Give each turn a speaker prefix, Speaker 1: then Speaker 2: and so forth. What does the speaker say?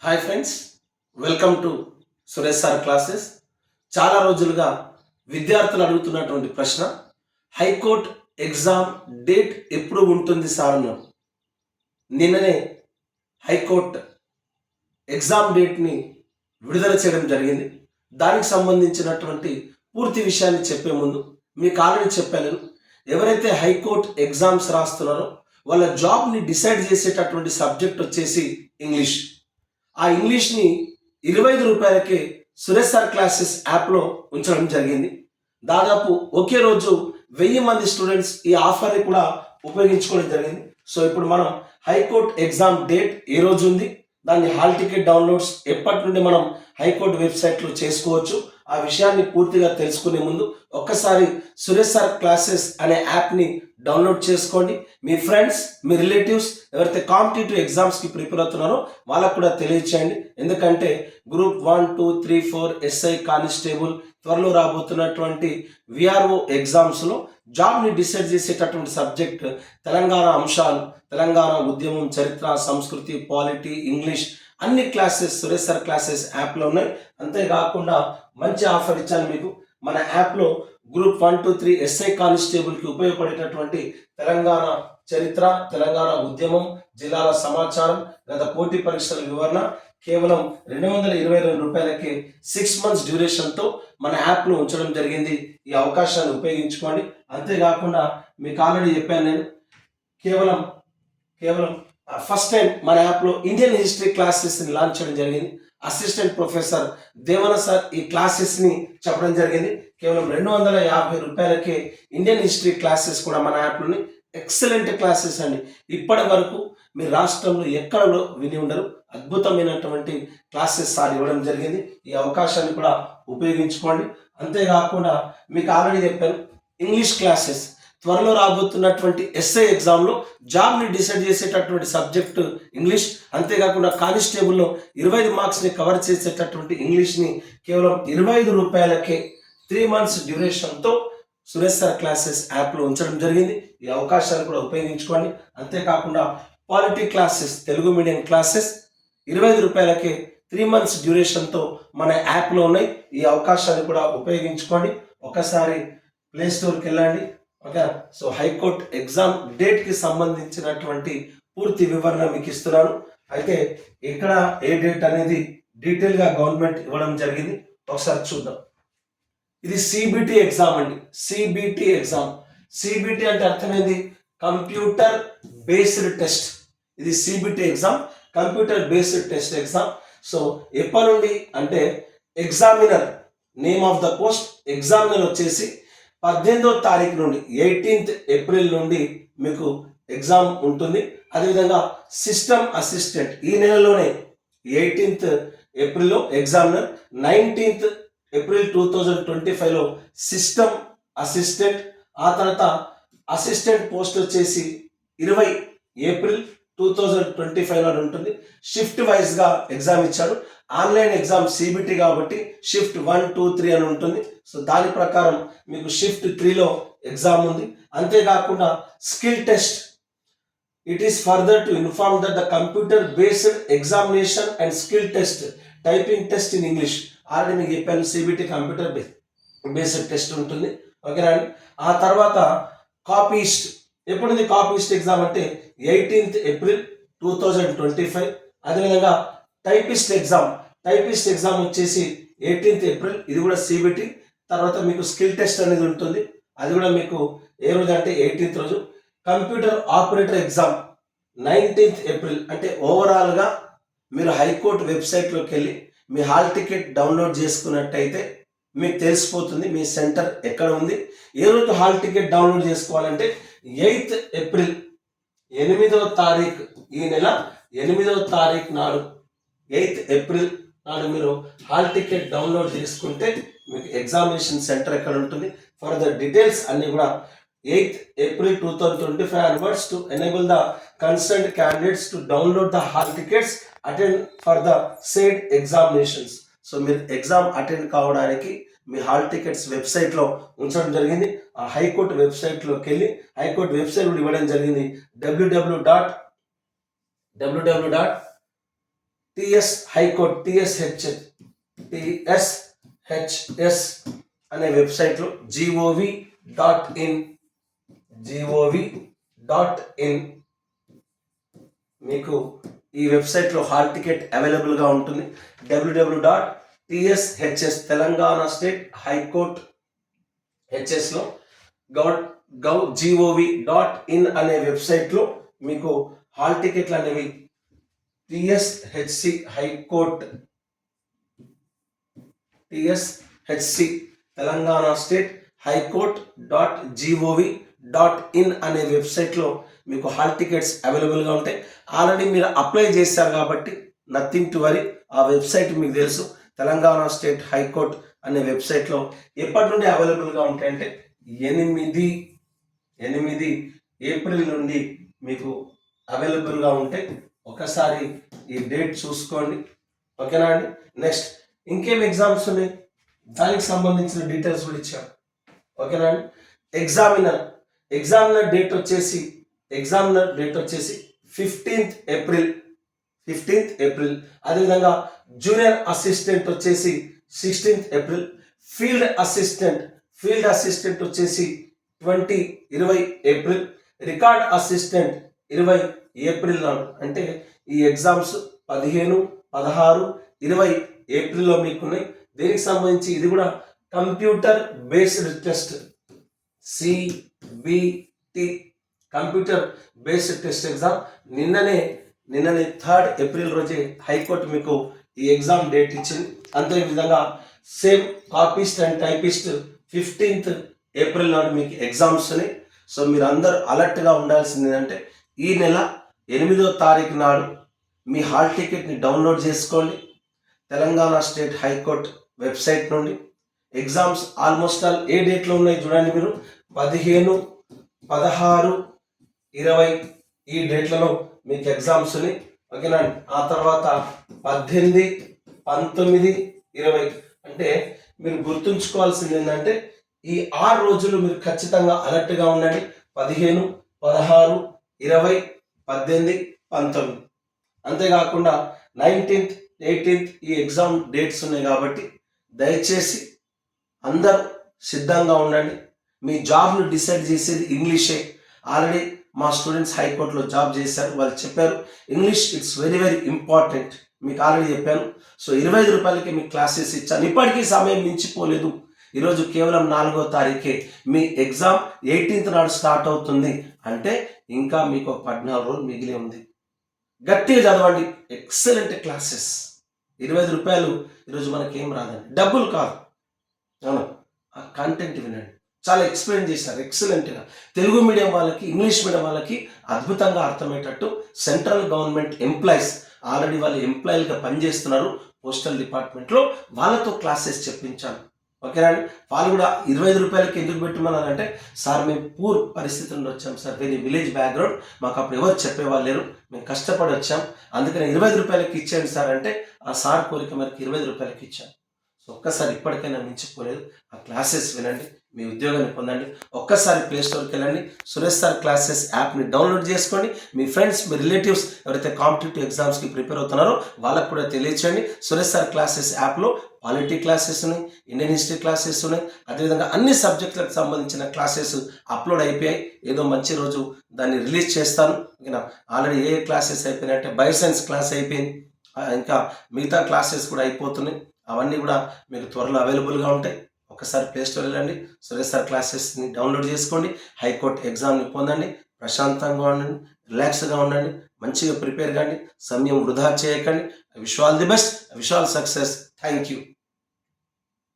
Speaker 1: Hi friends, welcome to Suresh sir classes. చాలా రోజులుగా విద్యార్థులు అడుగుతున్నటువంటి ప్రశ్న, హైకోర్టు ఎగ్జామ్ డేట్ ఎప్పుడు ఉంటుంది సార్ అన్నారు. నిన్ననే హైకోర్టు ఎగ్జామ్ డేట్ని విడుదల చేయడం జరిగింది. దానికి సంబంధించినటువంటి పూర్తి విషయాన్ని చెప్పే ముందు మీకు ఆల్రెడీ చెప్పాను, ఎవరైతే హైకోర్టు ఎగ్జామ్స్ రాస్తున్నారో వాళ్ళ జాబ్ని డిసైడ్ చేసేటటువంటి సబ్జెక్ట్ వచ్చేసి ఇంగ్లీష్. ఆ ఇంగ్లీష్ని 25 రూపాయలకే సురేష్ సార్ క్లాసెస్ యాప్లో ఉంచడం జరిగింది. దాదాపు ఒకే రోజు 1000 మంది స్టూడెంట్స్ ఈ ఆఫర్ని కూడా ఉపయోగించుకోవడం జరిగింది. సో ఇప్పుడు మనం హైకోర్టు ఎగ్జామ్ డేట్ ఏ రోజు ఉంది, దాన్ని హాల్ టికెట్ డౌన్లోడ్స్ ఎప్పటి నుండి మనం హైకోర్టు వెబ్సైట్లో చేసుకోవచ్చు, ఆ విషయాన్ని పూర్తిగా తెలుసుకునే ముందు ఒక్కసారి సురేష్ సార్ క్లాసెస్ అనే యాప్ని డౌన్లోడ్ చేసుకోండి. మీ ఫ్రెండ్స్, మీ రిలేటివ్స్ ఎవరైతే కాంపిటేటివ్ ఎగ్జామ్స్కి ప్రిపేర్ అవుతున్నారో వాళ్ళకు కూడా తెలియచేయండి. ఎందుకంటే గ్రూప్ 1, 2, 3, 4 ఎస్ఐ కానిస్టేబుల్ త్వరలో రాబోతున్నటువంటి విఆర్ఓ ఎగ్జామ్స్లో జాబ్ని డిసైడ్ చేసేటటువంటి సబ్జెక్ట్ తెలంగాణ అంశాలు, తెలంగాణ ఉద్యమం, చరిత్ర, సంస్కృతి, పాలిటీ, ఇంగ్లీష్ అన్ని క్లాసెస్ సురేష్ సార్ క్లాసెస్ యాప్లో ఉన్నాయి. అంతేకాకుండా మంచి ఆఫర్ ఇచ్చాను మీకు. మన యాప్లో గ్రూప్ 1, 2, 3 ఎస్ఐ కానిస్టేబుల్కి ఉపయోగపడేటటువంటి తెలంగాణ చరిత్ర, తెలంగాణ ఉద్యమం, జిల్లాల సమాచారం, గత పోటీ పరీక్షల వివరణ కేవలం 222 రూపాయలకి 6 మంత్స్ డ్యూరేషన్తో మన యాప్లో ఉంచడం జరిగింది. ఈ అవకాశాన్ని ఉపయోగించుకోండి. అంతేకాకుండా మీకు ఆల్రెడీ చెప్పాను నేను, కేవలం ఫస్ట్ టైం మన యాప్లో ఇండియన్ హిస్టరీ క్లాసెస్ని లాంచ్ చేయడం జరిగింది. అసిస్టెంట్ ప్రొఫెసర్ దేవన సార్ ఈ క్లాసెస్ని చెప్పడం జరిగింది. కేవలం 250 రూపాయలకే ఇండియన్ హిస్టరీ క్లాసెస్ కూడా మన యాప్లోని ఎక్సలెంట్ క్లాసెస్ అండి. ఇప్పటి వరకు మీ రాష్ట్రంలో ఎక్కడ విని ఉండరు, అద్భుతమైనటువంటి క్లాసెస్ సార్ ఇవ్వడం జరిగింది. ఈ అవకాశాన్ని కూడా ఉపయోగించుకోండి. అంతేకాకుండా మీకు ఆల్రెడీ చెప్పాను, ఇంగ్లీష్ క్లాసెస్ త్వరలో రాబోతున్నటువంటి ఎస్ఐ ఎగ్జామ్లో జాబ్ని డిసైడ్ చేసేటటువంటి సబ్జెక్టు ఇంగ్లీష్. అంతేకాకుండా కానిస్టేబుల్లో 25 మార్క్స్ని కవర్ చేసేటటువంటి ఇంగ్లీష్ని కేవలం 25 రూపాయలకే 3 మంత్స్ డ్యూరేషన్తో సురేష్ సార్ క్లాసెస్ యాప్లో ఉంచడం జరిగింది. ఈ అవకాశాన్ని కూడా ఉపయోగించుకోండి. అంతేకాకుండా polity classes, Telugu medium classes 25 రూపాయలకే 3 మంత్స్ డ్యూరేషన్తో మన యాప్లో ఉన్నాయి. ఈ అవకాశాన్ని కూడా ఉపయోగించుకోండి. ఒకసారి ప్లే స్టోర్కి వెళ్ళండి. ఓకే, సో హైకోర్టు ఎగ్జామ్ డేట్కి సంబంధించినటువంటి పూర్తి వివరణ మీకు ఇస్తున్నాను. అయితే ఇక్కడ ఏ డేట్ అనేది డీటెయిల్గా గవర్నమెంట్ ఇవ్వడం జరిగింది, ఒకసారి చూద్దాం. ఇది సిబిటి ఎగ్జామ్ అండి. సిబిటి ఎగ్జామ్, సిబిటి అంటే అర్థమైంది కంప్యూటర్ బేస్డ్ టెస్ట్. ఇది CBT exam, computer based test exam. So ఎప్పటి నుండి అంటే examiner, name of the post examiner వచ్చేసి 18వ తారీఖు నుండి 18th ఏప్రిల్ నుండి మీకు ఎగ్జామ్ ఉంటుంది. అదేవిధంగా సిస్టమ్ అసిస్టెంట్ ఈ నెలలోనే 18th ఏప్రిల్లో ఎగ్జామినర్, 19th ఏప్రిల్ 2025లో సిస్టమ్ అసిస్టెంట్, ఆ తర్వాత అసిస్టెంట్ పోస్ట్ వచ్చేసి 20 ఏప్రిల్ 2025 నాడు ఉంటుంది. షిఫ్ట్ వైజ్గా ఎగ్జామ్ ఇచ్చాడు. ఆన్లైన్ ఎగ్జామ్ సిబిటి కాబట్టి షిఫ్ట్ 1, 2, 3 అని ఉంటుంది. సో దాని ప్రకారం మీకు షిఫ్ట్ 3లో ఎగ్జామ్ ఉంది. అంతేకాకుండా skill test, it is further to inform that the computer based examination and skill test typing test in English. Already మీకు చెప్పాను సిబిటి కంప్యూటర్ బేస్డ్ టెస్ట్ ఉంటుంది. ఓకేనా అండి. ఆ తర్వాత కాపీస్ట్, ఎప్పుడుంది కాపీస్ట్ ఎగ్జామ్ అంటే 18th ఏప్రిల్ 2025. అదేవిధంగా టైపిస్ట్ ఎగ్జామ్ వచ్చేసి 18th ఏప్రిల్, ఇది కూడా సిబిటి. తర్వాత మీకు స్కిల్ టెస్ట్ అనేది ఉంటుంది, అది కూడా మీకు ఏ రోజు అంటే 18th రోజు. Computer operator exam 19th April. అంటే ఓవరాల్గా మీరు హైకోర్టు వెబ్సైట్లోకి వెళ్ళి మీ హాల్ టికెట్ డౌన్లోడ్ చేసుకున్నట్టయితే మీకు తెలిసిపోతుంది మీ సెంటర్ ఎక్కడ ఉంది. ఏ రోజు హాల్ టికెట్ డౌన్లోడ్ చేసుకోవాలంటే 8th ఏప్రిల్, 8వ తారీఖు, ఈ నెల 8వ తారీఖు నాడు 8th ఏప్రిల్ నాడు మీరు హాల్ టికెట్ డౌన్లోడ్ చేసుకుంటే మీకు ఎగ్జామినేషన్ సెంటర్ ఎక్కడ ఉంటుంది. ఫర్ ద డీటెయిల్స్ అన్ని కూడా 8th April 2025 onwards to enable the concerned candidates to download the hall tickets attend for the said examinations. So మీరు ఎగ్జామ్ అటెండ్ కావడానికి మీ హాల్ టికెట్స్ వెబ్సైట్లో ఉంచడం జరిగింది. ఆ హైకోర్టు వెబ్సైట్లోకి వెళ్ళి హైకోర్టు వెబ్సైట్ కూడా ఇవ్వడం జరిగింది, www.hiccourt.in. టిఎస్ హైకోర్ట్ టిఎస్హెచ్ఎస్ అనే వెబ్సైట్లో gov.in మీకు ఈ వెబ్సైట్లో హాల్ టికెట్ అవైలబుల్గా ఉంటుంది. www.tshs Telangana state high court హెచ్ఎస్లో gov.in అనే వెబ్సైట్లో మీకు హాల్ టికెట్లు అనేవి TSHC high court TSHC Telangana state high court .gov.in అనే వెబ్సైట్లో మీకు హాల్ టికెట్స్ అవైలబుల్గా ఉంటాయి. ఆల్రెడీ మీరు అప్లై చేశారు కాబట్టి నథింగ్ టు వరీ. ఆ వెబ్సైట్ మీకు తెలుసు, తెలంగాణ స్టేట్ హైకోర్ట్ అనే వెబ్సైట్లో ఎప్పటి నుండి అవైలబుల్గా ఉంటాయంటే 8 ఏప్రిల్ నుండి మీకు అవైలబుల్గా ఉంటాయి. ఒకసారి ఈ డేట్ చూసుకోండి, ఓకేనా అండి. నెక్స్ట్ ఇంకేం ఎగ్జామ్స్ ఉన్నాయి దానికి సంబంధించిన డీటెయిల్స్ కూడా ఇచ్చాం, ఓకేనా అండి. ఎగ్జామినర్ డేట్ వచ్చేసి 15th ఏప్రిల్. అదేవిధంగా జూనియర్ అసిస్టెంట్ వచ్చేసి 16th ఏప్రిల్. ఫీల్డ్ అసిస్టెంట్ వచ్చేసి 20 ఏప్రిల్. రికార్డ్ అసిస్టెంట్ 20 ఏప్రిల్ నాడు. అంటే ఈ ఎగ్జామ్స్ 15, 16, 20 ఏప్రిల్లో మీకున్నాయి. దీనికి సంబంధించి ఇది కూడా computer based test, CBT computer based test exam. నిన్ననే 3rd ఏప్రిల్ రోజే హైకోర్టు మీకు ఈ ఎగ్జామ్ డేట్ ఇచ్చింది. అంతేవిధంగా same copyist and typist 15th April నాడు మీకు ఎగ్జామ్స్ ఉన్నాయి. సో మీరు అందరూ అలర్ట్గా ఉండాల్సింది ఏంటంటే ఈ నెల 8వ తారీఖు నాడు మీ హాల్ టికెట్ని డౌన్లోడ్ చేసుకోండి తెలంగాణ స్టేట్ హైకోర్టు వెబ్సైట్ నుండి. ఎగ్జామ్స్ ఆల్మోస్ట్ ఆల్ ఏ డేట్లో ఉన్నాయి చూడండి మీరు, 15, 16, 20 ఈ డేట్లలో మీకు ఎగ్జామ్స్ ఉన్నాయి, ఓకేనా. ఆ తర్వాత 18, 19, 20 అంటే మీరు గుర్తుంచుకోవాల్సింది ఏంటంటే ఈ 6 రోజులు మీరు ఖచ్చితంగా అలర్ట్గా ఉండండి. 15, 16, 20, 18, 19. అంతేకాకుండా 19th, 18th ఈ ఎగ్జామ్ డేట్స్ ఉన్నాయి కాబట్టి దయచేసి అందరూ సిద్ధంగా ఉండండి. మీ జాబ్ను డిసైడ్ చేసేది ఇంగ్లీషే. ఆల్రెడీ మా స్టూడెంట్స్ హైకోర్టులో జాబ్ చేశారు, వాళ్ళు చెప్పారు ఇంగ్లీష్ ఇట్స్ వెరీ ఇంపార్టెంట్. మీకు ఆల్రెడీ చెప్పాను. సో 25 రూపాయలకి మీకు క్లాసెస్ ఇచ్చాను. ఇప్పటికీ సమయం మించిపోలేదు. ఈరోజు కేవలం 4వ తారీఖే మీ ఎగ్జామ్ 18th నాడు స్టార్ట్ అవుతుంది. అంటే ఇంకా మీకు 14 రోజులు మిగిలి ఉంది. గట్టిగా చదవండి, ఎక్సలెంట్ క్లాసెస్. 25 రూపాయలు ఈరోజు మనకేం రాదండి, డబ్బులు కాదు, ఆ కంటెంట్ వినండి. చాలా ఎక్స్ప్లెయిన్ చేశారు ఎక్సలెంట్గా. తెలుగు మీడియం వాళ్ళకి, ఇంగ్లీష్ మీడియం వాళ్ళకి అద్భుతంగా అర్థమయ్యేటట్టు. సెంట్రల్ గవర్నమెంట్ ఎంప్లాయీస్ ఆల్రెడీ వాళ్ళు ఎంప్లాయీలుగా పనిచేస్తున్నారు పోస్టల్ డిపార్ట్మెంట్లో, వాళ్ళతో క్లాసెస్ చెప్పించాను, ఓకేనా అండి. వాళ్ళు కూడా 25 రూపాయలకి ఎందుకు పెట్టమన్నారంటే సార్ మేము పూర్ పరిస్థితి నుండి వచ్చాం సార్, వెరీ విలేజ్ బ్యాక్గ్రౌండ్, మాకు అప్పుడు ఎవరు చెప్పేవాళ్ళు లేరు, మేము కష్టపడి వచ్చాం, అందుకని 25 రూపాయలకి ఇచ్చేయండి సార్ అంటే ఆ సార్ కోరిక మనకి 25 రూపాయలకి ఇచ్చాం. సో ఒక్కసారి ఇప్పటికైనా మించిపోలేదు, ఆ క్లాసెస్ వినండి, మీ ఉద్యోగాన్ని పొందండి. ఒక్కసారి ప్లే స్టోర్కి వెళ్ళండి, సురేష్ సార్ క్లాసెస్ యాప్ని డౌన్లోడ్ చేసుకోండి. మీ ఫ్రెండ్స్, మీ రిలేటివ్స్ ఎవరైతే కాంపిటేటివ్ ఎగ్జామ్స్కి ప్రిపేర్ అవుతున్నారో వాళ్ళకు కూడా తెలియచేయండి. సురేష్ సార్ క్లాసెస్ యాప్లో పాలిటీ క్లాసెస్ ఉన్నాయి, ఇండియన్ హిస్టరీ క్లాసెస్ ఉన్నాయి, అదేవిధంగా అన్ని సబ్జెక్టులకు సంబంధించిన క్లాసెస్ అప్లోడ్ అయిపోయాయి. ఏదో మంచి రోజు దాన్ని రిలీజ్ చేస్తాను, ఓకేనా. ఆల్రెడీ ఏ క్లాసెస్ అయిపోయినాయంటే బయోసైన్స్ క్లాస్ అయిపోయింది, ఇంకా మిగతా క్లాసెస్ కూడా అయిపోతున్నాయి. అవన్నీ కూడా మీకు త్వరలో అవైలబుల్గా ఉంటాయి. ఒకసారి ప్లే స్టోర్ వెళ్ళండి, సురేష్ సార్ క్లాసెస్ని డౌన్లోడ్ చేసుకోండి, హైకోర్టు ఎగ్జామ్ని పొందండి, ప్రశాంతంగా ఉండండి, రిలాక్స్గా ఉండండి, మంచిగా ప్రిపేర్ కండి, సమయం వృధా చేయకండి. I wish all the best, I wish all success. Thank you.